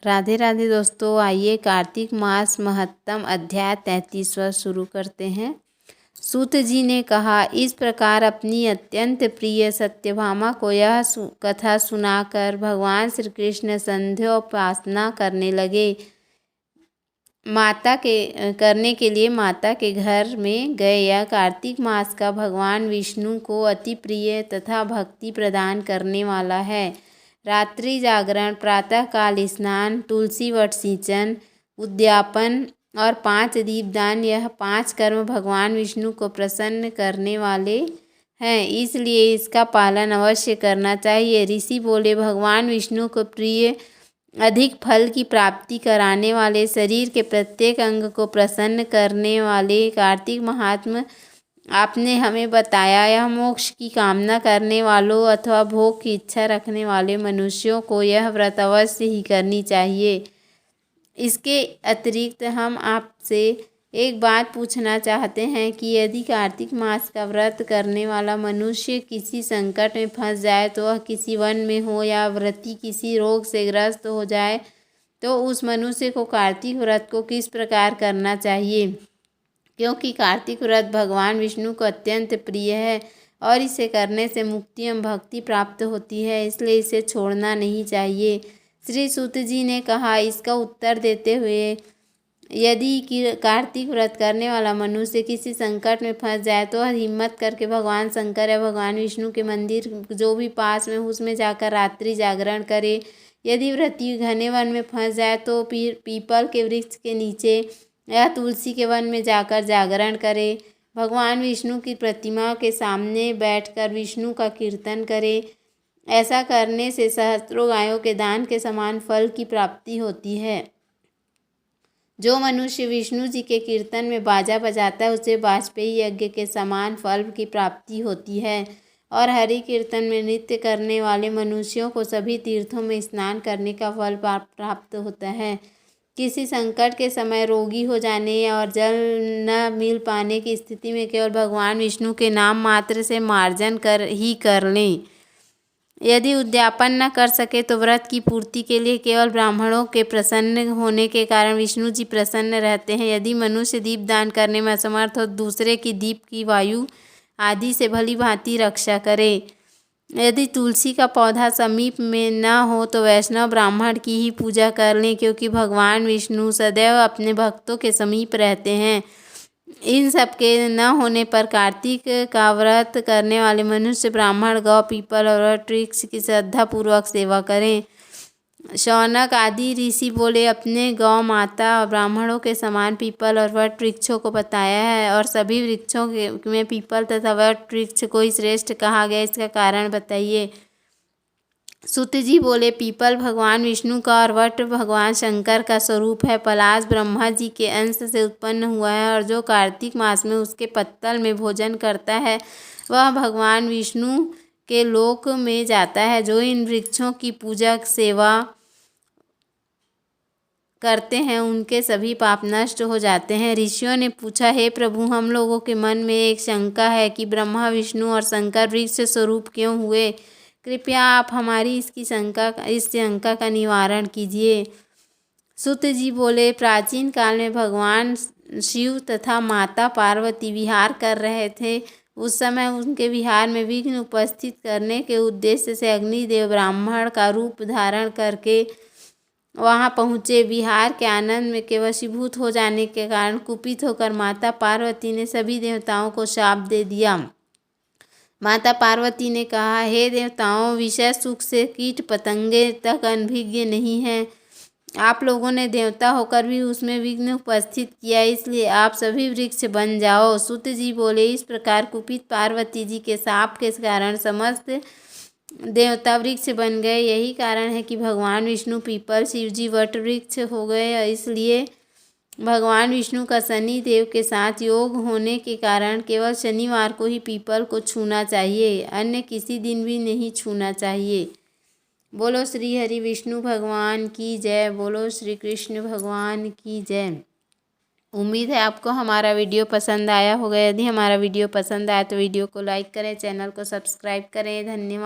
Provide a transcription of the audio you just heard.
राधे राधे दोस्तों, आइए कार्तिक मास महत्तम अध्याय 33वां शुरू करते हैं। सूत जी ने कहा, इस प्रकार अपनी अत्यंत प्रिय सत्यभामा को यह कथा सुनाकर भगवान श्री कृष्ण संध्योपासना करने लगे। करने के लिए माता के घर में गए। यह कार्तिक मास का भगवान विष्णु को अति प्रिय तथा भक्ति प्रदान करने वाला है। रात्रि जागरण, प्रातःकाल स्नान, तुलसी वट सिंचन, उद्यापन और 5 दीपदान, यह 5 कर्म भगवान विष्णु को प्रसन्न करने वाले हैं, इसलिए इसका पालन अवश्य करना चाहिए। ऋषि बोले, भगवान विष्णु को प्रिय, अधिक फल की प्राप्ति कराने वाले, शरीर के प्रत्येक अंग को प्रसन्न करने वाले कार्तिक महात्म आपने हमें बताया। यह मोक्ष की कामना करने वालों अथवा भोग की इच्छा रखने वाले मनुष्यों को यह व्रत अवश्य ही करनी चाहिए। इसके अतिरिक्त हम आपसे एक बात पूछना चाहते हैं कि यदि कार्तिक मास का व्रत करने वाला मनुष्य किसी संकट में फंस जाए, तो वह किसी वन में हो या व्रती किसी रोग से ग्रस्त हो जाए, तो उस मनुष्य को कार्तिक व्रत को किस प्रकार करना चाहिए? क्योंकि कार्तिक व्रत भगवान विष्णु को अत्यंत प्रिय है और इसे करने से मुक्ति एवं भक्ति प्राप्त होती है, इसलिए इसे छोड़ना नहीं चाहिए। श्री सूत जी ने कहा, इसका उत्तर देते हुए, यदि कार्तिक व्रत करने वाला मनुष्य किसी संकट में फंस जाए, तो वह हिम्मत करके भगवान शंकर या भगवान विष्णु के मंदिर जो भी पास में उसमें जाकर रात्रि जागरण करे। यदि व्रती घने वन में फंस जाए, तो पीपल के वृक्ष के नीचे या तुलसी के वन में जाकर जागरण करे। भगवान विष्णु की प्रतिमा के सामने बैठकर विष्णु का कीर्तन करे। ऐसा करने से सहस्त्रों गायों के दान के समान फल की प्राप्ति होती है। जो मनुष्य विष्णु जी के कीर्तन में बाजा बजाता है, उसे वाजपेयी यज्ञ के समान फल की प्राप्ति होती है। और हरि कीर्तन में नृत्य करने वाले मनुष्यों को सभी तीर्थों में स्नान करने का फल प्राप्त होता है। किसी संकट के समय रोगी हो जाने और जल न मिल पाने की स्थिति में केवल भगवान विष्णु के नाम मात्र से मार्जन कर लें। यदि उद्यापन न कर सके, तो व्रत की पूर्ति के लिए केवल ब्राह्मणों के प्रसन्न होने के कारण विष्णु जी प्रसन्न रहते हैं। यदि मनुष्य दीपदान करने में असमर्थ हो, दूसरे की दीप की वायु आदि से भली भांति रक्षा करे। यदि तुलसी का पौधा समीप में न हो, तो वैष्णव ब्राह्मण की ही पूजा कर लें, क्योंकि भगवान विष्णु सदैव अपने भक्तों के समीप रहते हैं। इन सब के न होने पर कार्तिक का व्रत करने वाले मनुष्य ब्राह्मण, गौ, पीपल और वट वृक्ष की श्रद्धापूर्वक सेवा करें। शौनक आदि ऋषि बोले, अपने गौ माता और ब्राह्मणों के समान पीपल और वट वृक्षों को बताया है, और सभी वृक्षों में पीपल तथा वट वृक्ष को ही श्रेष्ठ कहा गया, इसका कारण बताइए। सूत जी बोले, पीपल भगवान विष्णु का और वट भगवान शंकर का स्वरूप है। पलाश ब्रह्मा जी के अंश से उत्पन्न हुआ है, और जो कार्तिक मास में उसके पत्तल में भोजन करता है, वह भगवान विष्णु के लोक में जाता है। जो इन वृक्षों की पूजा सेवा करते हैं, उनके सभी पाप नष्ट हो जाते हैं। ऋषियों ने पूछा, हे प्रभु, हम लोगों के मन में एक शंका है कि ब्रह्मा, विष्णु और शंकर वृक्ष स्वरूप क्यों हुए? कृपया आप हमारी इस शंका का निवारण कीजिए। सूत जी बोले, प्राचीन काल में भगवान शिव तथा माता पार्वती विहार कर रहे थे। उस समय उनके विहार में विघ्न उपस्थित करने के उद्देश्य से अग्निदेव ब्राह्मण का रूप धारण करके वहां पहुँचे। विहार के आनंद में के वशीभूत हो जाने के कारण कुपित होकर माता पार्वती ने सभी देवताओं को शाप दे दिया। माता पार्वती ने कहा, हे देवताओं, विषय सुख से कीट पतंगे तक अनभिज्ञ नहीं हैं। आप लोगों ने देवता होकर भी उसमें विघ्न उपस्थित किया, इसलिए आप सभी वृक्ष बन जाओ। सूत जी बोले, इस प्रकार कुपित पार्वती जी के शाप के कारण समस्त देवता वृक्ष बन गए। यही कारण है कि भगवान विष्णु पीपल, शिव जी वट वृक्ष हो गए। इसलिए भगवान विष्णु का शनि देव के साथ योग होने के कारण केवल शनिवार को ही पीपल को छूना चाहिए, अन्य किसी दिन भी नहीं छूना चाहिए। बोलो श्री हरि विष्णु भगवान की जय। बोलो श्री कृष्ण भगवान की जय। उम्मीद है आपको हमारा वीडियो पसंद आया होगा। यदि हमारा वीडियो पसंद आया तो वीडियो को लाइक करें, चैनल को सब्सक्राइब करें। धन्यवाद।